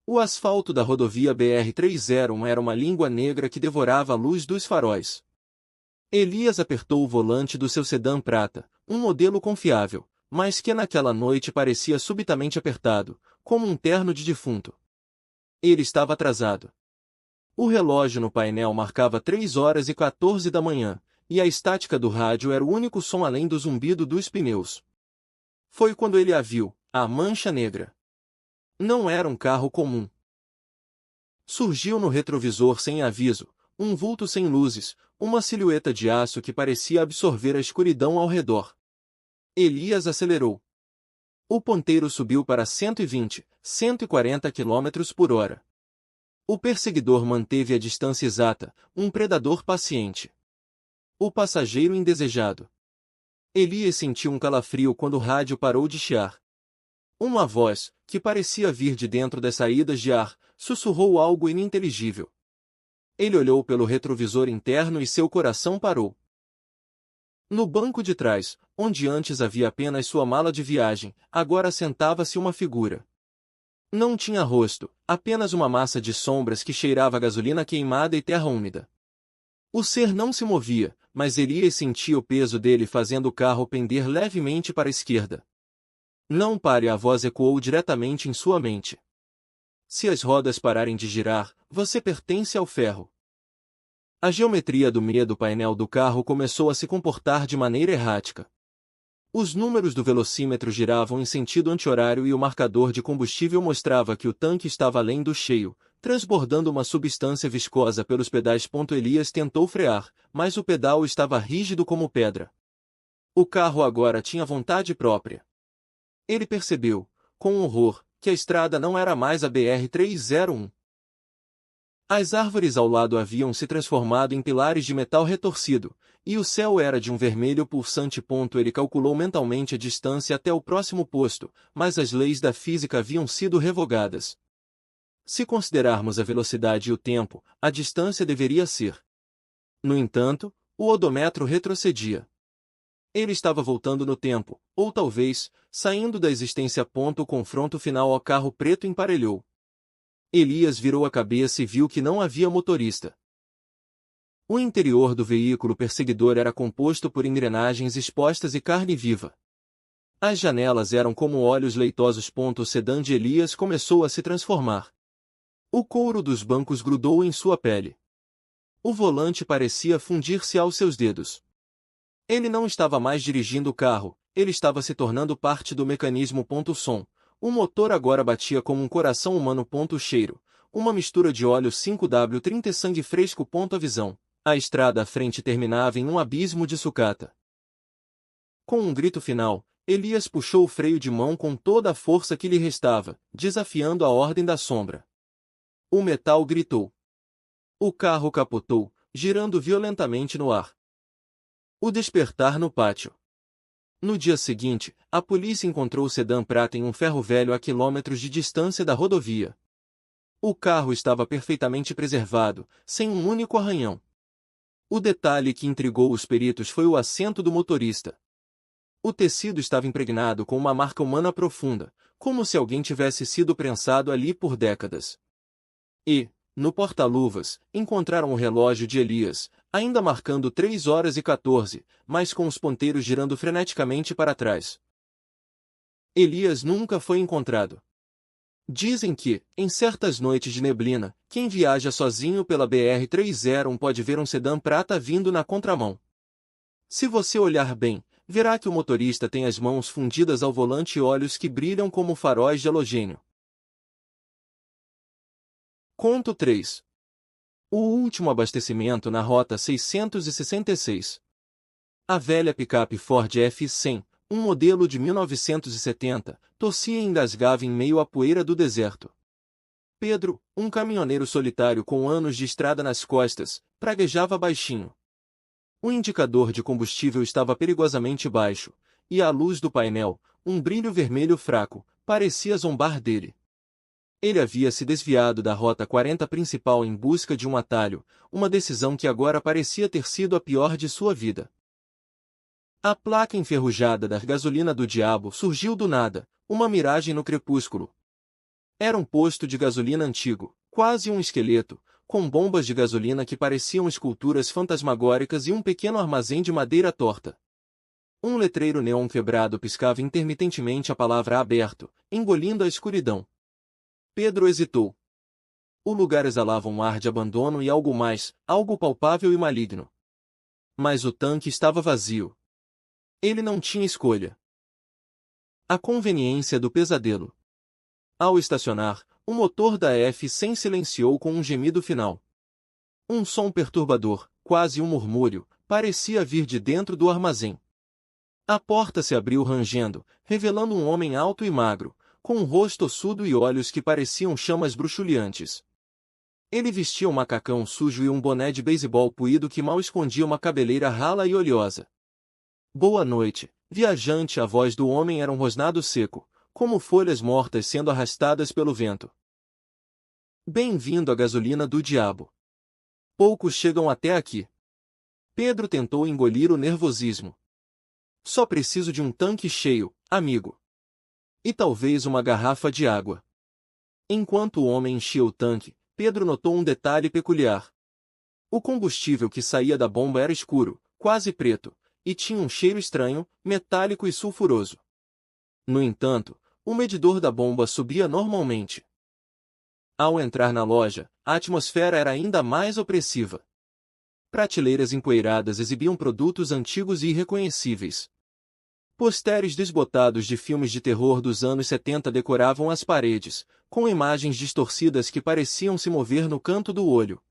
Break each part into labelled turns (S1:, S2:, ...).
S1: O asfalto da rodovia BR-301 era uma língua negra que devorava a luz dos faróis. Elias apertou o volante do seu sedã prata, um modelo confiável, mas que naquela noite parecia subitamente apertado, como um terno de defunto. Ele estava atrasado. O relógio no painel marcava 3h14 da manhã, e a estática do rádio era o único som além do zumbido dos pneus. Foi quando ele a viu, a mancha negra. Não era um carro comum. Surgiu no retrovisor sem aviso, um vulto sem luzes, uma silhueta de aço que parecia absorver a escuridão ao redor. Elias acelerou. O ponteiro subiu para 120, 140 km/h. O perseguidor manteve a distância exata, um predador paciente. O passageiro indesejado. Elias sentiu um calafrio quando o rádio parou de chiar. Uma voz, que parecia vir de dentro das saídas de ar, sussurrou algo ininteligível. Ele olhou pelo retrovisor interno e seu coração parou. No banco de trás, onde antes havia apenas sua mala de viagem, agora sentava-se uma figura. Não tinha rosto, apenas uma massa de sombras que cheirava a gasolina queimada e terra úmida. O ser não se movia, mas Elias sentia o peso dele fazendo o carro pender levemente para a esquerda. Não pare, a voz ecoou diretamente em sua mente. Se as rodas pararem de girar, você pertence ao ferro. A geometria do meio do painel do carro começou a se comportar de maneira errática. Os números do velocímetro giravam em sentido anti-horário e o marcador de combustível mostrava que o tanque estava além do cheio, transbordando uma substância viscosa pelos pedais. Elias tentou frear, mas o pedal estava rígido como pedra. O carro agora tinha vontade própria. Ele percebeu, com horror, que a estrada não era mais a BR-301. As árvores ao lado haviam se transformado em pilares de metal retorcido, e o céu era de um vermelho pulsante. Ele calculou mentalmente a distância até o próximo posto, mas as leis da física haviam sido revogadas. Se considerarmos a velocidade e o tempo, a distância deveria ser. No entanto, o odômetro retrocedia. Ele estava voltando no tempo, ou talvez, saindo da existência. O confronto final ao carro preto emparelhou. Elias virou a cabeça e viu que não havia motorista. O interior do veículo perseguidor era composto por engrenagens expostas e carne viva. As janelas eram como olhos leitosos. O sedã de Elias começou a se transformar. O couro dos bancos grudou em sua pele. O volante parecia fundir-se aos seus dedos. Ele não estava mais dirigindo o carro, ele estava se tornando parte do mecanismo. Som. O motor agora batia como um coração humano. Cheiro. Uma mistura de óleo 5W30 e sangue fresco. A visão. A estrada à frente terminava em um abismo de sucata. Com um grito final, Elias puxou o freio de mão com toda a força que lhe restava, desafiando a ordem da sombra. O metal gritou. O carro capotou, girando violentamente no ar. O despertar no pátio. No dia seguinte, a polícia encontrou o sedã prata em um ferro velho a quilômetros de distância da rodovia. O carro estava perfeitamente preservado, sem um único arranhão. O detalhe que intrigou os peritos foi o assento do motorista. O tecido estava impregnado com uma marca humana profunda, como se alguém tivesse sido prensado ali por décadas. E, no porta-luvas, encontraram o relógio de Elias, ainda marcando 3h14, mas com os ponteiros girando freneticamente para trás. Elias nunca foi encontrado. Dizem que, em certas noites de neblina, quem viaja sozinho pela BR-301 pode ver um sedã prata vindo na contramão. Se você olhar bem, verá que o motorista tem as mãos fundidas ao volante e olhos que brilham como faróis de halogênio. Conto 3. O último abastecimento na Rota 666. A velha picape Ford F-100, um modelo de 1970, tossia e engasgava em meio à poeira do deserto. Pedro, um caminhoneiro solitário com anos de estrada nas costas, praguejava baixinho. O indicador de combustível estava perigosamente baixo, e à luz do painel, um brilho vermelho fraco, parecia zombar dele. Ele havia se desviado da Rota 40 principal em busca de um atalho, uma decisão que agora parecia ter sido a pior de sua vida. A placa enferrujada da gasolina do diabo surgiu do nada, uma miragem no crepúsculo. Era um posto de gasolina antigo, quase um esqueleto, com bombas de gasolina que pareciam esculturas fantasmagóricas e um pequeno armazém de madeira torta. Um letreiro neon quebrado piscava intermitentemente a palavra aberto, engolindo a escuridão. Pedro hesitou. O lugar exalava um ar de abandono e algo mais, algo palpável e maligno. Mas o tanque estava vazio. Ele não tinha escolha. A conveniência do pesadelo. Ao estacionar, o motor da F-100 silenciou com um gemido final. Um som perturbador, quase um murmúrio, parecia vir de dentro do armazém. A porta se abriu rangendo, revelando um homem alto e magro, com um rosto ossudo e olhos que pareciam chamas bruxuleantes. Ele vestia um macacão sujo e um boné de beisebol puído que mal escondia uma cabeleira rala e oleosa. Boa noite, viajante. A voz do homem era um rosnado seco, como folhas mortas sendo arrastadas pelo vento. Bem-vindo à gasolina do diabo. Poucos chegam até aqui. Pedro tentou engolir o nervosismo. Só preciso de um tanque cheio, amigo. E talvez uma garrafa de água. Enquanto o homem enchia o tanque, Pedro notou um detalhe peculiar. O combustível que saía da bomba era escuro, quase preto, e tinha um cheiro estranho, metálico e sulfuroso. No entanto, o medidor da bomba subia normalmente. Ao entrar na loja, a atmosfera era ainda mais opressiva. Prateleiras empoeiradas exibiam produtos antigos e irreconhecíveis. Postéres desbotados de filmes de terror dos anos 70 decoravam as paredes, com imagens distorcidas que pareciam se mover no canto do olho.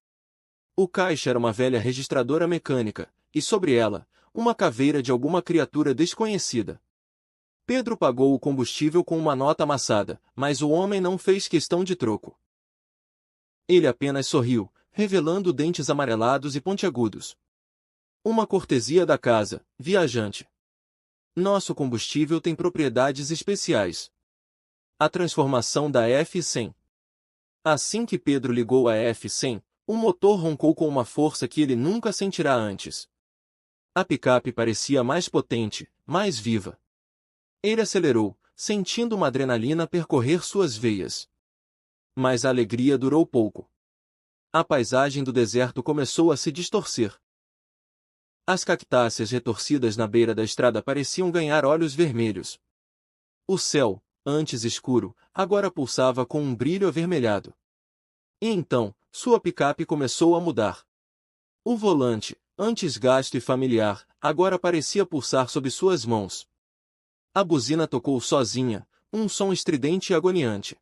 S1: O caixa era uma velha registradora mecânica, e sobre ela, uma caveira de alguma criatura desconhecida. Pedro pagou o combustível com uma nota amassada, mas o homem não fez questão de troco. Ele apenas sorriu, revelando dentes amarelados e pontiagudos. Uma cortesia da casa, viajante. Nosso combustível tem propriedades especiais. A transformação da F-100. Assim que Pedro ligou a F-100, o motor roncou com uma força que ele nunca sentirá antes. A picape parecia mais potente, mais viva. Ele acelerou, sentindo uma adrenalina percorrer suas veias. Mas a alegria durou pouco. A paisagem do deserto começou a se distorcer. As cactáceas retorcidas na beira da estrada pareciam ganhar olhos vermelhos. O céu, antes escuro, agora pulsava com um brilho avermelhado. E então, sua picape começou a mudar. O volante, antes gasto e familiar, agora parecia pulsar sob suas mãos. A buzina tocou sozinha, um som estridente e agoniante.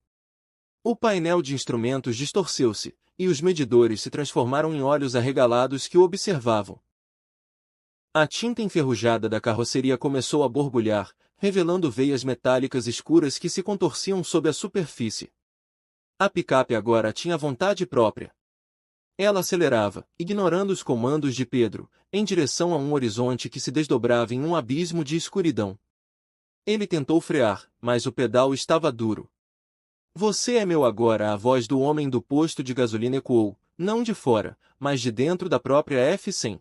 S1: O painel de instrumentos distorceu-se, e os medidores se transformaram em olhos arregalados que o observavam. A tinta enferrujada da carroceria começou a borbulhar, revelando veias metálicas escuras que se contorciam sob a superfície. A picape agora tinha vontade própria. Ela acelerava, ignorando os comandos de Pedro, em direção a um horizonte que se desdobrava em um abismo de escuridão. Ele tentou frear, mas o pedal estava duro. Você é meu agora, a voz do homem do posto de gasolina ecoou, não de fora, mas de dentro da própria F-100.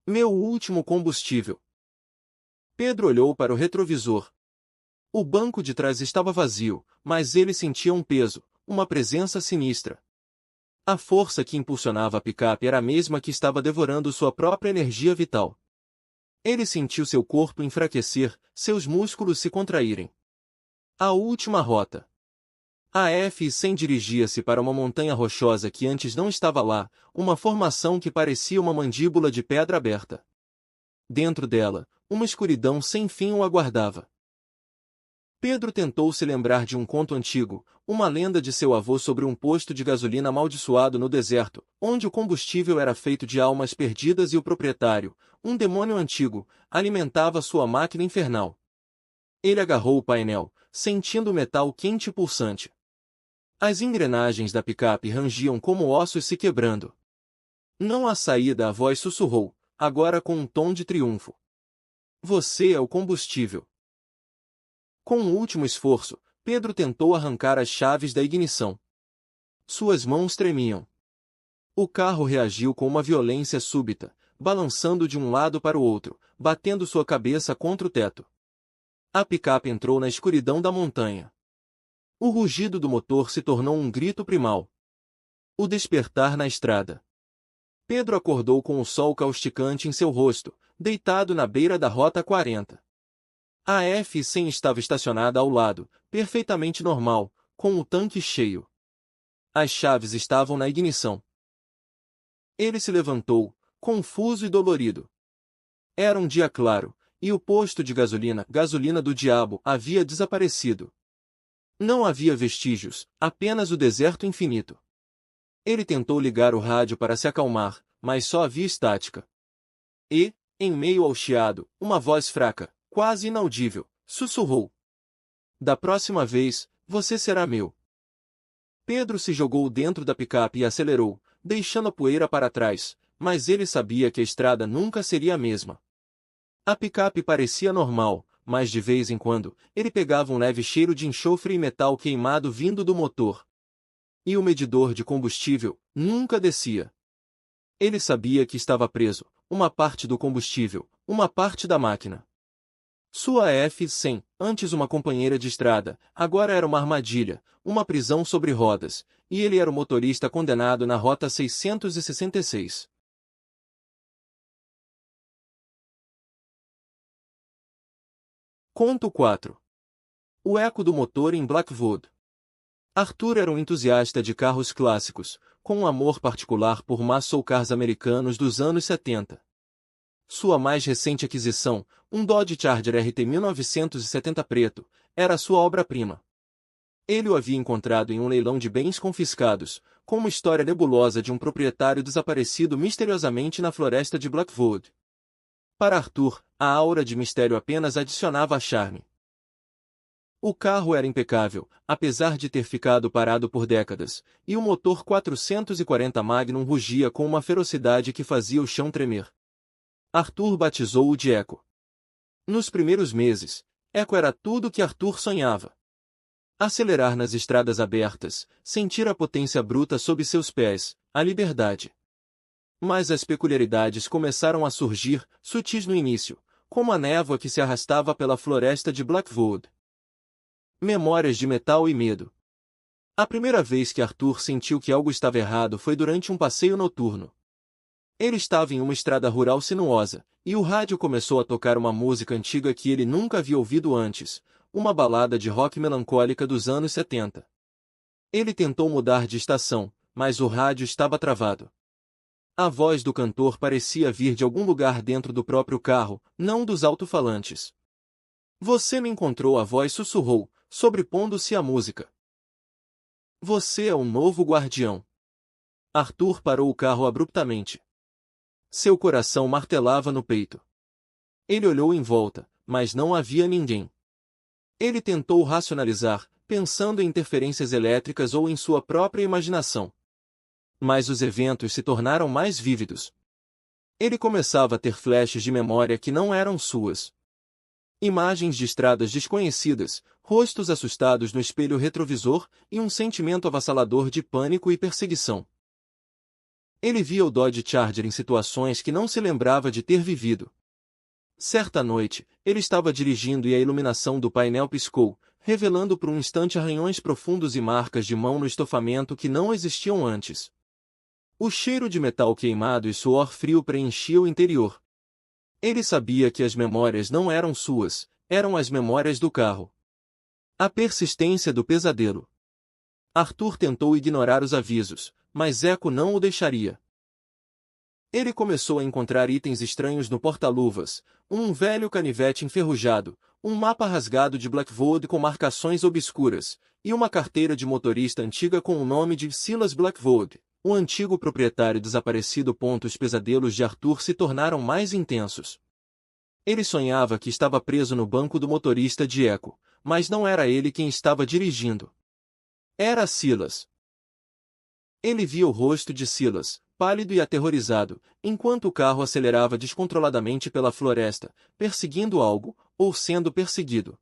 S1: Meu último combustível. Pedro olhou para o retrovisor. O banco de trás estava vazio, mas ele sentia um peso, uma presença sinistra. A força que impulsionava a picape era a mesma que estava devorando sua própria energia vital. Ele sentiu seu corpo enfraquecer, seus músculos se contraírem. A última rota. A F-100 dirigia-se para uma montanha rochosa que antes não estava lá, uma formação que parecia uma mandíbula de pedra aberta. Dentro dela, uma escuridão sem fim o aguardava. Pedro tentou se lembrar de um conto antigo, uma lenda de seu avô sobre um posto de gasolina amaldiçoado no deserto, onde o combustível era feito de almas perdidas e o proprietário, um demônio antigo, alimentava sua máquina infernal. Ele agarrou o painel, sentindo o metal quente e pulsante. As engrenagens da picape rangiam como ossos se quebrando. Não há saída, a voz sussurrou, agora com um tom de triunfo. Você é o combustível. Com um último esforço, Pedro tentou arrancar as chaves da ignição. Suas mãos tremiam. O carro reagiu com uma violência súbita, balançando de um lado para o outro, batendo sua cabeça contra o teto. A picape entrou na escuridão da montanha. O rugido do motor se tornou um grito primal. O despertar na estrada. Pedro acordou com o sol causticante em seu rosto, deitado na beira da Rota 40. A F-100 estava estacionada ao lado, perfeitamente normal, com o tanque cheio. As chaves estavam na ignição. Ele se levantou, confuso e dolorido. Era um dia claro, e o posto de gasolina do diabo, havia desaparecido. Não havia vestígios, apenas o deserto infinito. Ele tentou ligar o rádio para se acalmar, mas só havia estática. E, em meio ao chiado, uma voz fraca, quase inaudível, sussurrou: "Da próxima vez, você será meu." Pedro se jogou dentro da picape e acelerou, deixando a poeira para trás, mas ele sabia que a estrada nunca seria a mesma. A picape parecia normal, mas de vez em quando, ele pegava um leve cheiro de enxofre e metal queimado vindo do motor. E o medidor de combustível nunca descia. Ele sabia que estava preso, uma parte do combustível, uma parte da máquina. Sua F-100, antes uma companheira de estrada, agora era uma armadilha, uma prisão sobre rodas, e ele era o motorista condenado na Rota 666. Conto 4. O eco do motor em Blackwood. Arthur era um entusiasta de carros clássicos, com um amor particular por muscle cars americanos dos anos 70. Sua mais recente aquisição, um Dodge Charger RT 1970 preto, era sua obra-prima. Ele o havia encontrado em um leilão de bens confiscados, com uma história nebulosa de um proprietário desaparecido misteriosamente na floresta de Blackwood. Para Arthur, a aura de mistério apenas adicionava charme. O carro era impecável, apesar de ter ficado parado por décadas, e o motor 440 Magnum rugia com uma ferocidade que fazia o chão tremer. Arthur batizou-o de Echo. Nos primeiros meses, Echo era tudo o que Arthur sonhava. Acelerar nas estradas abertas, sentir a potência bruta sob seus pés, a liberdade. Mas as peculiaridades começaram a surgir, sutis no início, como a névoa que se arrastava pela floresta de Blackwood. Memórias de metal e medo. A primeira vez que Arthur sentiu que algo estava errado foi durante um passeio noturno. Ele estava em uma estrada rural sinuosa, e o rádio começou a tocar uma música antiga que ele nunca havia ouvido antes, uma balada de rock melancólica dos anos 70. Ele tentou mudar de estação, mas o rádio estava travado. A voz do cantor parecia vir de algum lugar dentro do próprio carro, não dos alto-falantes. "Você me encontrou", a voz sussurrou, sobrepondo-se à música. "Você é um novo guardião." Arthur parou o carro abruptamente. Seu coração martelava no peito. Ele olhou em volta, mas não havia ninguém. Ele tentou racionalizar, pensando em interferências elétricas ou em sua própria imaginação. Mas os eventos se tornaram mais vívidos. Ele começava a ter flashes de memória que não eram suas. Imagens de estradas desconhecidas, rostos assustados no espelho retrovisor e um sentimento avassalador de pânico e perseguição. Ele via o Dodge Charger em situações que não se lembrava de ter vivido. Certa noite, ele estava dirigindo e a iluminação do painel piscou, revelando por um instante arranhões profundos e marcas de mão no estofamento que não existiam antes. O cheiro de metal queimado e suor frio preenchia o interior. Ele sabia que as memórias não eram suas, eram as memórias do carro. A persistência do pesadelo. Arthur tentou ignorar os avisos, mas Echo não o deixaria. Ele começou a encontrar itens estranhos no porta-luvas, um velho canivete enferrujado, um mapa rasgado de Blackwood com marcações obscuras, e uma carteira de motorista antiga com o nome de Silas Blackwood, o antigo proprietário desaparecido. Os pesadelos de Arthur se tornaram mais intensos. Ele sonhava que estava preso no banco do motorista de Echo, mas não era ele quem estava dirigindo. Era Silas. Ele via o rosto de Silas, pálido e aterrorizado, enquanto o carro acelerava descontroladamente pela floresta, perseguindo algo, ou sendo perseguido.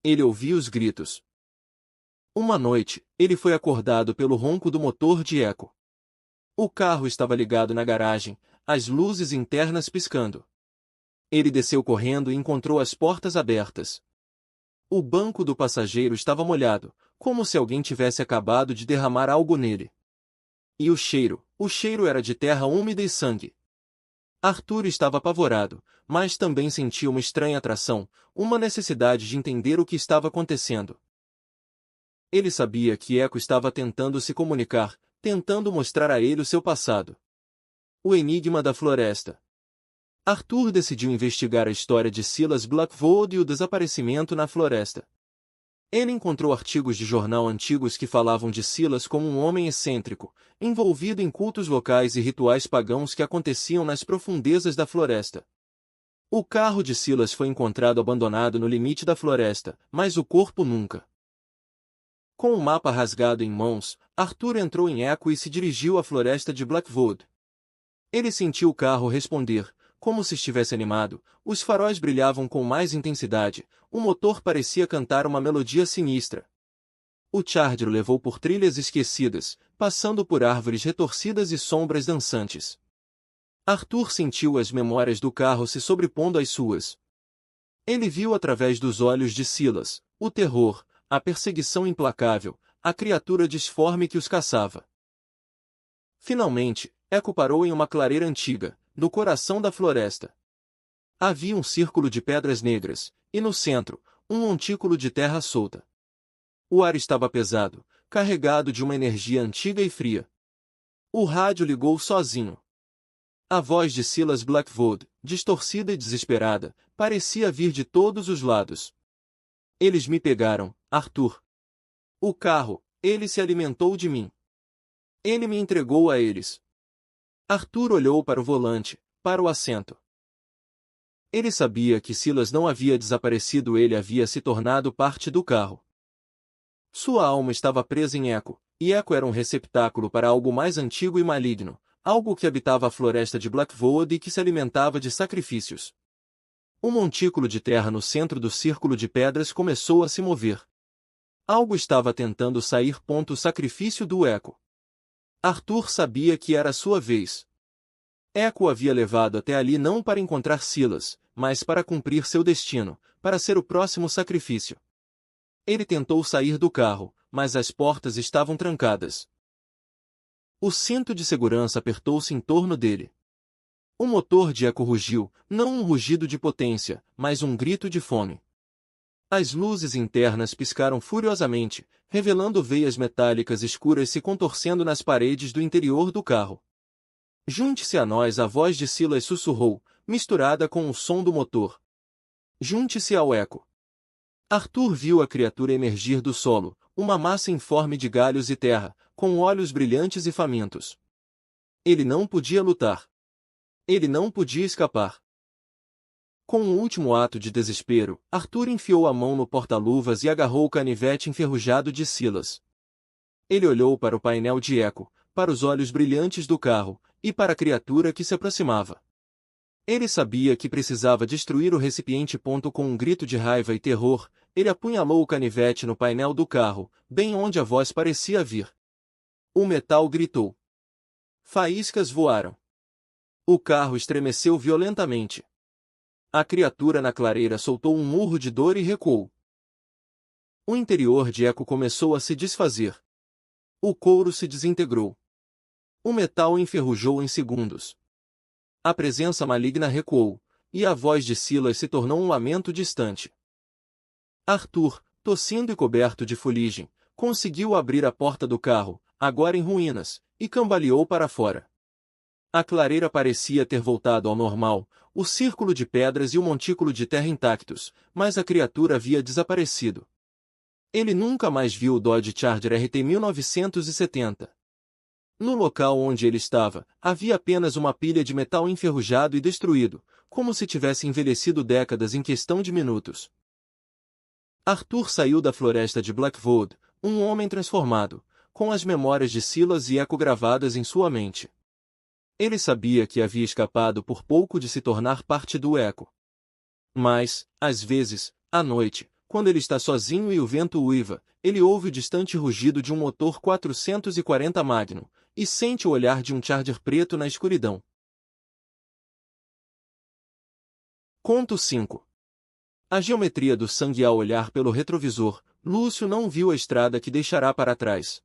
S1: Ele ouvia os gritos. Uma noite, ele foi acordado pelo ronco do motor de Echo. O carro estava ligado na garagem, as luzes internas piscando. Ele desceu correndo e encontrou as portas abertas. O banco do passageiro estava molhado, como se alguém tivesse acabado de derramar algo nele. E o cheiro era de terra úmida e sangue. Arthur estava apavorado, mas também sentia uma estranha atração, uma necessidade de entender o que estava acontecendo. Ele sabia que Echo estava tentando se comunicar, tentando mostrar a ele o seu passado. O enigma da floresta. Arthur decidiu investigar a história de Silas Blackwood e o desaparecimento na floresta. Ele encontrou artigos de jornal antigos que falavam de Silas como um homem excêntrico, envolvido em cultos locais e rituais pagãos que aconteciam nas profundezas da floresta. O carro de Silas foi encontrado abandonado no limite da floresta, mas o corpo nunca. Com o mapa rasgado em mãos, Arthur entrou em Echo e se dirigiu à floresta de Blackwood. Ele sentiu o carro responder, como se estivesse animado, os faróis brilhavam com mais intensidade, o motor parecia cantar uma melodia sinistra. O Charger levou por trilhas esquecidas, passando por árvores retorcidas e sombras dançantes. Arthur sentiu as memórias do carro se sobrepondo às suas. Ele viu através dos olhos de Silas, o terror, a perseguição implacável, a criatura disforme que os caçava. Finalmente, Echo parou em uma clareira antiga, no coração da floresta. Havia um círculo de pedras negras, e no centro, um montículo de terra solta. O ar estava pesado, carregado de uma energia antiga e fria. O rádio ligou sozinho. A voz de Silas Blackwood, distorcida e desesperada, parecia vir de todos os lados. Eles me pegaram, Arthur. O carro, ele se alimentou de mim. Ele me entregou a eles. Arthur olhou para o volante, para o assento. Ele sabia que Silas não havia desaparecido, ele havia se tornado parte do carro. Sua alma estava presa em Echo, e Echo era um receptáculo para algo mais antigo e maligno, algo que habitava a floresta de Blackwood e que se alimentava de sacrifícios. Um montículo de terra no centro do círculo de pedras começou a se mover. Algo estava tentando sair. O sacrifício do Echo. Arthur sabia que era sua vez. Echo o havia levado até ali não para encontrar Silas, mas para cumprir seu destino, para ser o próximo sacrifício. Ele tentou sair do carro, mas as portas estavam trancadas. O cinto de segurança apertou-se em torno dele. O motor de Echo rugiu, não um rugido de potência, mas um grito de fome. As luzes internas piscaram furiosamente, revelando veias metálicas escuras se contorcendo nas paredes do interior do carro. Junte-se a nós, a voz de Silas sussurrou, misturada com o som do motor. Junte-se ao Echo. Arthur viu a criatura emergir do solo, uma massa informe de galhos e terra, com olhos brilhantes e famintos. Ele não podia lutar. Ele não podia escapar. Com um último ato de desespero, Arthur enfiou a mão no porta-luvas e agarrou o canivete enferrujado de Silas. Ele olhou para o painel de Echo, para os olhos brilhantes do carro, e para a criatura que se aproximava. Ele sabia que precisava destruir o recipiente. Com um grito de raiva e terror, ele apunhalou o canivete no painel do carro, bem onde a voz parecia vir. O metal gritou. Faíscas voaram. O carro estremeceu violentamente. A criatura na clareira soltou um murro de dor e recuou. O interior de Echo começou a se desfazer. O couro se desintegrou. O metal enferrujou em segundos. A presença maligna recuou, e a voz de Silas se tornou um lamento distante. Arthur, tossindo e coberto de fuligem, conseguiu abrir a porta do carro, agora em ruínas, e cambaleou para fora. A clareira parecia ter voltado ao normal, o círculo de pedras e o montículo de terra intactos, mas a criatura havia desaparecido. Ele nunca mais viu o Dodge Charger RT 1970. No local onde ele estava, havia apenas uma pilha de metal enferrujado e destruído, como se tivesse envelhecido décadas em questão de minutos. Arthur saiu da floresta de Blackwood, um homem transformado, com as memórias de Silas e Echo gravadas em sua mente. Ele sabia que havia escapado por pouco de se tornar parte do Echo. Mas, às vezes, à noite, quando ele está sozinho e o vento uiva, ele ouve o distante rugido de um motor 440 Magnum, e sente o olhar de um Charger preto na escuridão. Conto 5. A geometria do sangue ao olhar pelo retrovisor, Lúcio não viu a estrada que deixará para trás.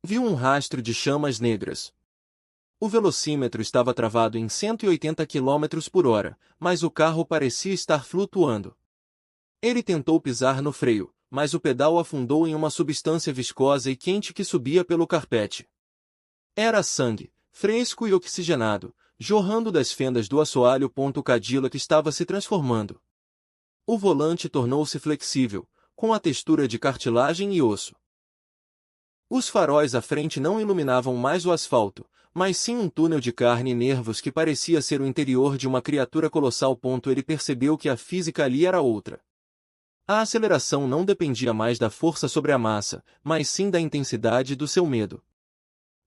S1: Viu um rastro de chamas negras. O velocímetro estava travado em 180 km por hora, mas o carro parecia estar flutuando. Ele tentou pisar no freio, mas o pedal afundou em uma substância viscosa e quente que subia pelo carpete. Era sangue, fresco e oxigenado, jorrando das fendas do assoalho. O Cadillac estava se transformando. O volante tornou-se flexível, com a textura de cartilagem e osso. Os faróis à frente não iluminavam mais o asfalto, mas sim um túnel de carne e nervos que parecia ser o interior de uma criatura colossal. Ele percebeu que a física ali era outra. A aceleração não dependia mais da força sobre a massa, mas sim da intensidade do seu medo.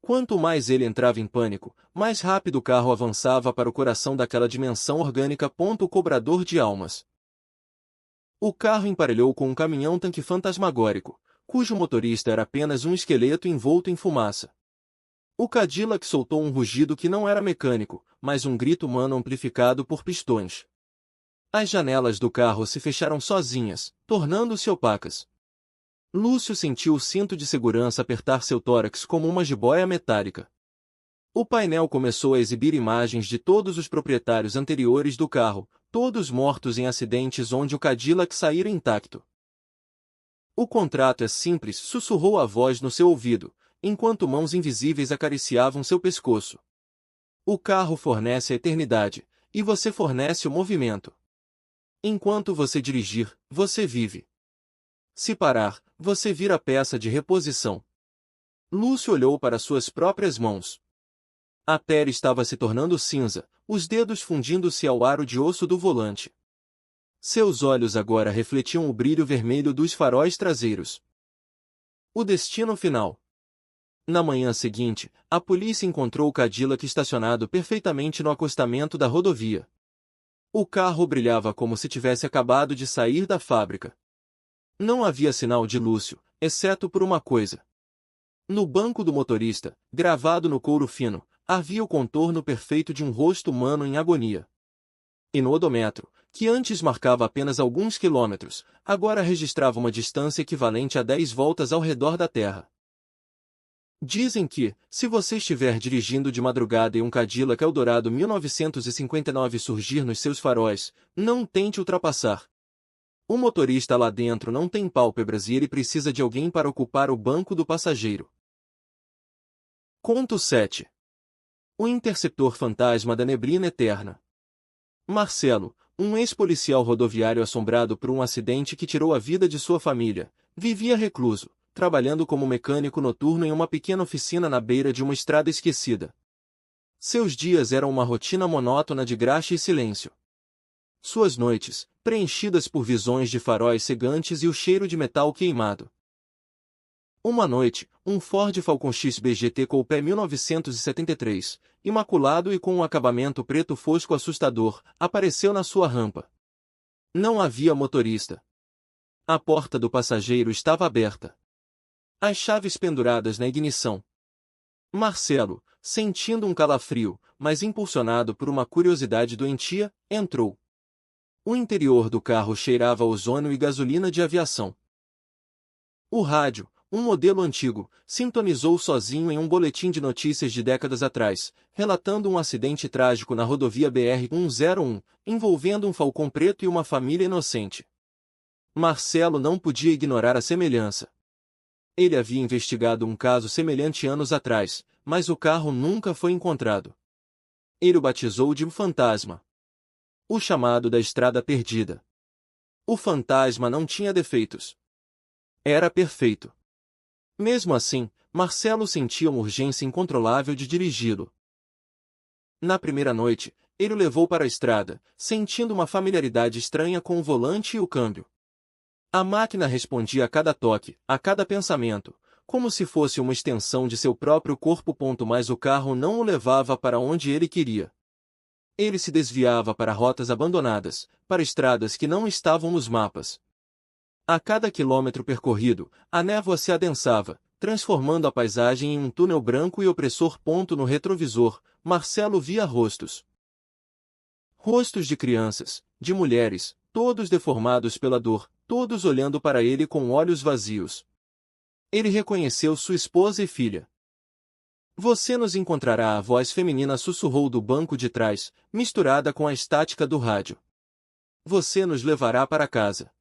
S1: Quanto mais ele entrava em pânico, mais rápido o carro avançava para o coração daquela dimensão orgânica. O cobrador de almas. O carro emparelhou com um caminhão-tanque fantasmagórico, cujo motorista era apenas um esqueleto envolto em fumaça. O Cadillac soltou um rugido que não era mecânico, mas um grito humano amplificado por pistões. As janelas do carro se fecharam sozinhas, tornando-se opacas. Lúcio sentiu o cinto de segurança apertar seu tórax como uma jiboia metálica. O painel começou a exibir imagens de todos os proprietários anteriores do carro, todos mortos em acidentes onde o Cadillac saíra intacto. O contrato é simples, sussurrou a voz no seu ouvido, enquanto mãos invisíveis acariciavam seu pescoço. O carro fornece a eternidade, e você fornece o movimento. Enquanto você dirigir, você vive. Se parar, você vira peça de reposição. Lúcio olhou para suas próprias mãos. A pele estava se tornando cinza, os dedos fundindo-se ao aro de osso do volante. Seus olhos agora refletiam o brilho vermelho dos faróis traseiros. O destino final. Na manhã seguinte, a polícia encontrou o Cadillac estacionado perfeitamente no acostamento da rodovia. O carro brilhava como se tivesse acabado de sair da fábrica. Não havia sinal de Lúcio, exceto por uma coisa. No banco do motorista, gravado no couro fino, havia o contorno perfeito de um rosto humano em agonia. E no odômetro, que antes marcava apenas alguns quilômetros, agora registrava uma distância equivalente a 10 voltas ao redor da Terra. Dizem que, se você estiver dirigindo de madrugada e um Cadillac Eldorado 1959 surgir nos seus faróis, não tente ultrapassar. O motorista lá dentro não tem pálpebras e ele precisa de alguém para ocupar o banco do passageiro. Conto 7. O interceptor fantasma da neblina eterna. Marcelo, um ex-policial rodoviário assombrado por um acidente que tirou a vida de sua família, vivia recluso, trabalhando como mecânico noturno em uma pequena oficina na beira de uma estrada esquecida. Seus dias eram uma rotina monótona de graxa e silêncio. Suas noites, preenchidas por visões de faróis cegantes e o cheiro de metal queimado. Uma noite, um Ford Falcon XB-GT Coupé 1973, imaculado e com um acabamento preto fosco assustador, apareceu na sua rampa. Não havia motorista. A porta do passageiro estava aberta. As chaves penduradas na ignição. Marcelo, sentindo um calafrio, mas impulsionado por uma curiosidade doentia, entrou. O interior do carro cheirava a ozônio e gasolina de aviação. O rádio, um modelo antigo, sintonizou sozinho em um boletim de notícias de décadas atrás, relatando um acidente trágico na rodovia BR-101, envolvendo um Falcon preto e uma família inocente. Marcelo não podia ignorar a semelhança. Ele havia investigado um caso semelhante anos atrás, mas o carro nunca foi encontrado. Ele o batizou de Fantasma. O chamado da estrada perdida. O fantasma não tinha defeitos. Era perfeito. Mesmo assim, Marcelo sentia uma urgência incontrolável de dirigi-lo. Na primeira noite, ele o levou para a estrada, sentindo uma familiaridade estranha com o volante e o câmbio. A máquina respondia a cada toque, a cada pensamento, como se fosse uma extensão de seu próprio corpo. Mas o carro não o levava para onde ele queria. Ele se desviava para rotas abandonadas, para estradas que não estavam nos mapas. A cada quilômetro percorrido, a névoa se adensava, transformando a paisagem em um túnel branco e opressor. No retrovisor, Marcelo via rostos. Rostos de crianças, de mulheres, todos deformados pela dor, todos olhando para ele com olhos vazios. Ele reconheceu sua esposa e filha. Você nos encontrará, a voz feminina sussurrou do banco de trás, misturada com a estática do rádio. Você nos levará para casa.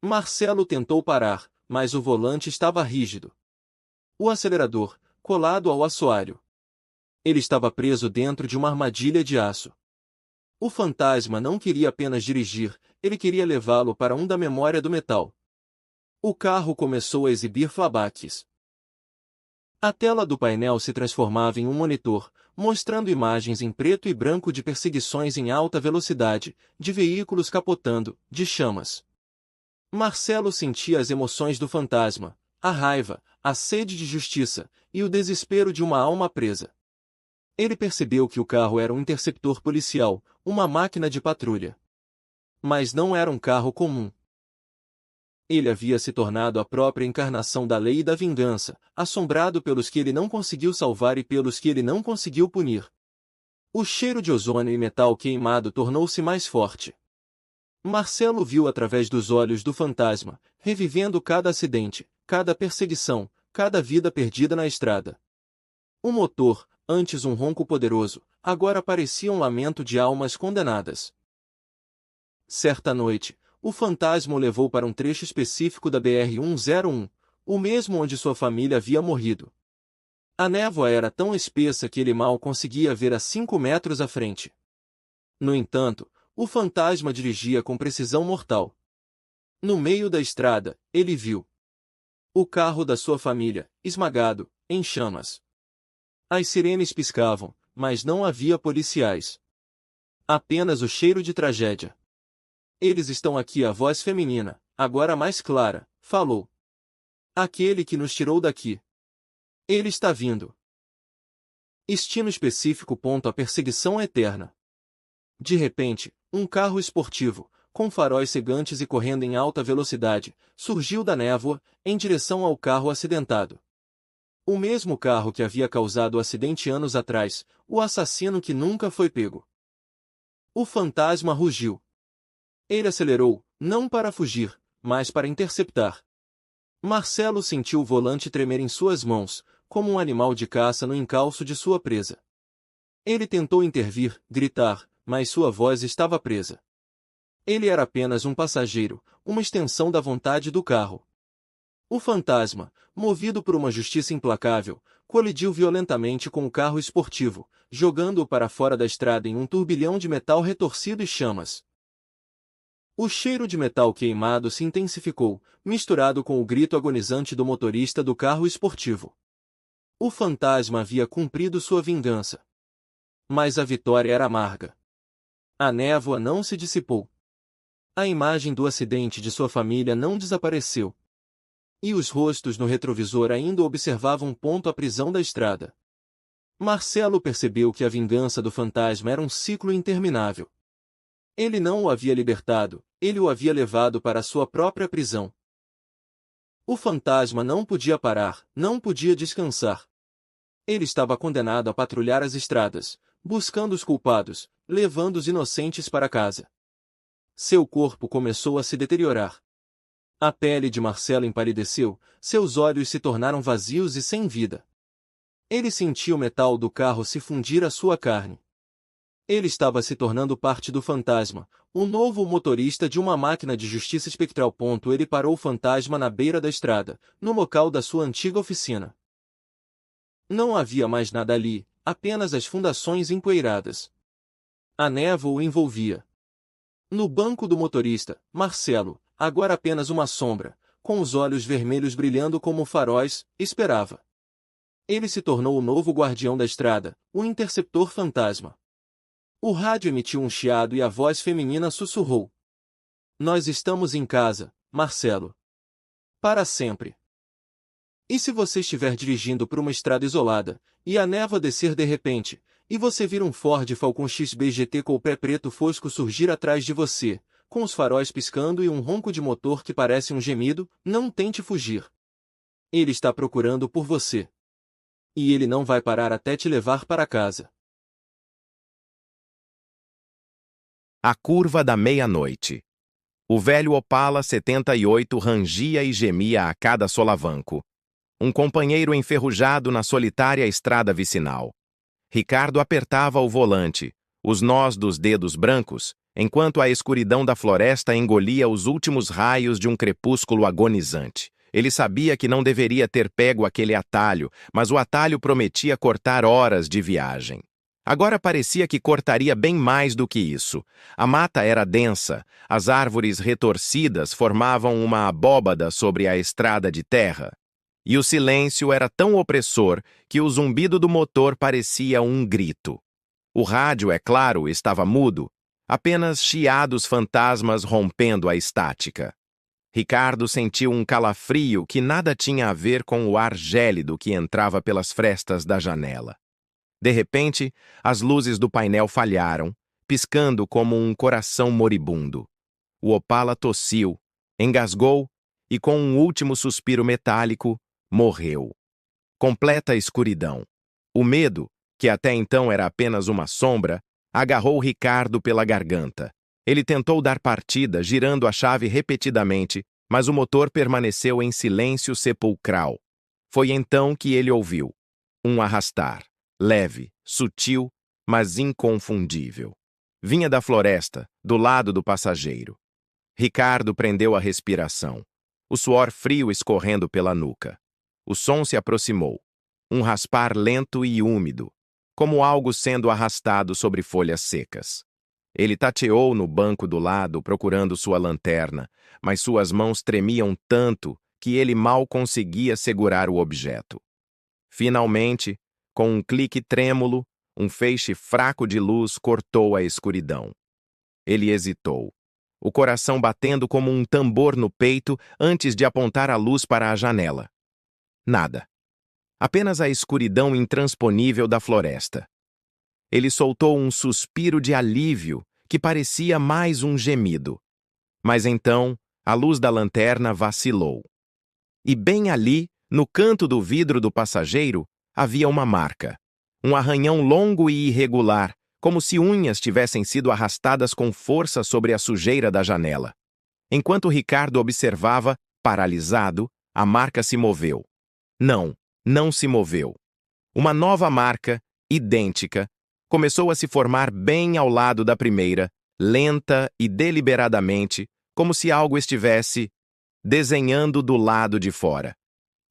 S1: Marcelo tentou parar, mas o volante estava rígido. O acelerador, colado ao assoalho. Ele estava preso dentro de uma armadilha de aço. O fantasma não queria apenas dirigir, ele queria levá-lo para da memória do metal. O carro começou a exibir flashbacks. A tela do painel se transformava em um monitor, mostrando imagens em preto e branco de perseguições em alta velocidade, de veículos capotando, de chamas. Marcelo sentia as emoções do fantasma, a raiva, a sede de justiça, e o desespero de uma alma presa. Ele percebeu que o carro era um interceptor policial, uma máquina de patrulha. Mas não era um carro comum. Ele havia se tornado a própria encarnação da lei e da vingança, assombrado pelos que ele não conseguiu salvar e pelos que ele não conseguiu punir. O cheiro de ozônio e metal queimado tornou-se mais forte. Marcelo viu através dos olhos do fantasma, revivendo cada acidente, cada perseguição, cada vida perdida na estrada. O motor, antes um ronco poderoso, agora parecia um lamento de almas condenadas. Certa noite, o fantasma o levou para um trecho específico da BR-101, o mesmo onde sua família havia morrido. A névoa era tão espessa que ele mal conseguia ver a 5 metros à frente. No entanto, o fantasma dirigia com precisão mortal. No meio da estrada, ele viu o carro da sua família, esmagado, em chamas. As sirenes piscavam, mas não havia policiais. Apenas o cheiro de tragédia. Eles estão aqui, a voz feminina, agora mais clara, falou. Aquele que nos tirou daqui. Ele está vindo. Destino específico. A perseguição eterna. De repente, um carro esportivo, com faróis cegantes e correndo em alta velocidade, surgiu da névoa, em direção ao carro acidentado. O mesmo carro que havia causado o acidente anos atrás, o assassino que nunca foi pego. O fantasma rugiu. Ele acelerou, não para fugir, mas para interceptar. Marcelo sentiu o volante tremer em suas mãos, como um animal de caça no encalço de sua presa. Ele tentou intervir, gritar, mas sua voz estava presa. Ele era apenas um passageiro, uma extensão da vontade do carro. O fantasma, movido por uma justiça implacável, colidiu violentamente com o carro esportivo, jogando-o para fora da estrada em um turbilhão de metal retorcido e chamas. O cheiro de metal queimado se intensificou, misturado com o grito agonizante do motorista do carro esportivo. O fantasma havia cumprido sua vingança. Mas a vitória era amarga. A névoa não se dissipou. A imagem do acidente de sua família não desapareceu. E os rostos no retrovisor ainda observavam a prisão da estrada. Marcelo percebeu que a vingança do fantasma era um ciclo interminável. Ele não o havia libertado, ele o havia levado para a sua própria prisão. O fantasma não podia parar, não podia descansar. Ele estava condenado a patrulhar as estradas, buscando os culpados, levando os inocentes para casa. Seu corpo começou a se deteriorar. A pele de Marcelo empalideceu, seus olhos se tornaram vazios e sem vida. Ele sentia o metal do carro se fundir à sua carne. Ele estava se tornando parte do fantasma, o novo motorista de uma máquina de justiça espectral. Ele parou o fantasma na beira da estrada, no local da sua antiga oficina. Não havia mais nada ali, apenas as fundações empoeiradas. A névoa o envolvia. No banco do motorista, Marcelo, agora apenas uma sombra, com os olhos vermelhos brilhando como faróis, esperava. Ele se tornou o novo guardião da estrada, o interceptor fantasma. O rádio emitiu um chiado e a voz feminina sussurrou. Nós estamos em casa, Marcelo. Para sempre. E se você estiver dirigindo por uma estrada isolada, e a névoa descer de repente, e você vir um Ford Falcon XB GT Coupé preto fosco surgir atrás de você, com os faróis piscando e um ronco de motor que parece um gemido, não tente fugir. Ele está procurando por você. E ele não vai parar até te levar para casa.
S2: A curva da meia-noite. O velho Opala 78 rangia e gemia a cada solavanco. Um companheiro enferrujado na solitária estrada vicinal. Ricardo apertava o volante, os nós dos dedos brancos, enquanto a escuridão da floresta engolia os últimos raios de um crepúsculo agonizante. Ele sabia que não deveria ter pego aquele atalho, mas o atalho prometia cortar horas de viagem. Agora parecia que cortaria bem mais do que isso. A mata era densa, as árvores retorcidas formavam uma abóbada sobre a estrada de terra. E o silêncio era tão opressor que o zumbido do motor parecia um grito. O rádio, é claro, estava mudo, apenas chiados fantasmas rompendo a estática. Ricardo sentiu um calafrio que nada tinha a ver com o ar gélido que entrava pelas frestas da janela. De repente, as luzes do painel falharam, piscando como um coração moribundo. O Opala tossiu, engasgou e, com um último suspiro metálico, morreu. Completa escuridão. O medo, que até então era apenas uma sombra, agarrou Ricardo pela garganta. Ele tentou dar partida, girando a chave repetidamente, mas o motor permaneceu em silêncio sepulcral. Foi então que ele ouviu um arrastar, leve, sutil, mas inconfundível. Vinha da floresta, do lado do passageiro. Ricardo prendeu a respiração, o suor frio escorrendo pela nuca. O som se aproximou, um raspar lento e úmido, como algo sendo arrastado sobre folhas secas. Ele tateou no banco do lado procurando sua lanterna, mas suas mãos tremiam tanto que ele mal conseguia segurar o objeto. Finalmente, com um clique trêmulo, um feixe fraco de luz cortou a escuridão. Ele hesitou, o coração batendo como um tambor no peito antes de apontar a luz para a janela. Nada. Apenas a escuridão intransponível da floresta. Ele soltou um suspiro de alívio que parecia mais um gemido. Mas então, a luz da lanterna vacilou. E bem ali, no canto do vidro do passageiro, havia uma marca. Um arranhão longo e irregular, como se unhas tivessem sido arrastadas com força sobre a sujeira da janela. Enquanto Ricardo observava, paralisado, a marca se moveu. Não se moveu. Uma nova marca, idêntica, começou a se formar bem ao lado da primeira, lenta e deliberadamente, como se algo estivesse desenhando do lado de fora.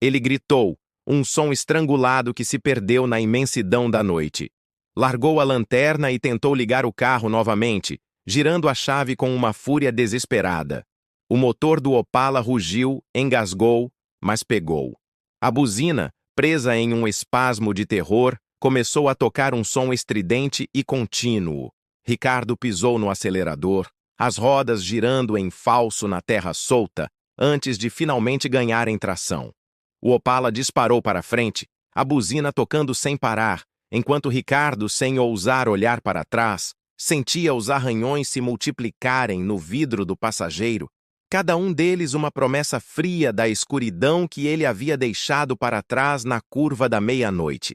S2: Ele gritou, um som estrangulado que se perdeu na imensidão da noite. Largou a lanterna e tentou ligar o carro novamente, girando a chave com uma fúria desesperada. O motor do Opala rugiu, engasgou, mas pegou. A buzina, presa em um espasmo de terror, começou a tocar um som estridente e contínuo. Ricardo pisou no acelerador, as rodas girando em falso na terra solta, antes de finalmente ganharem tração. O Opala disparou para frente, a buzina tocando sem parar, enquanto Ricardo, sem ousar olhar para trás, sentia os arranhões se multiplicarem no vidro do passageiro, cada um deles uma promessa fria da escuridão que ele havia deixado para trás na curva da meia-noite.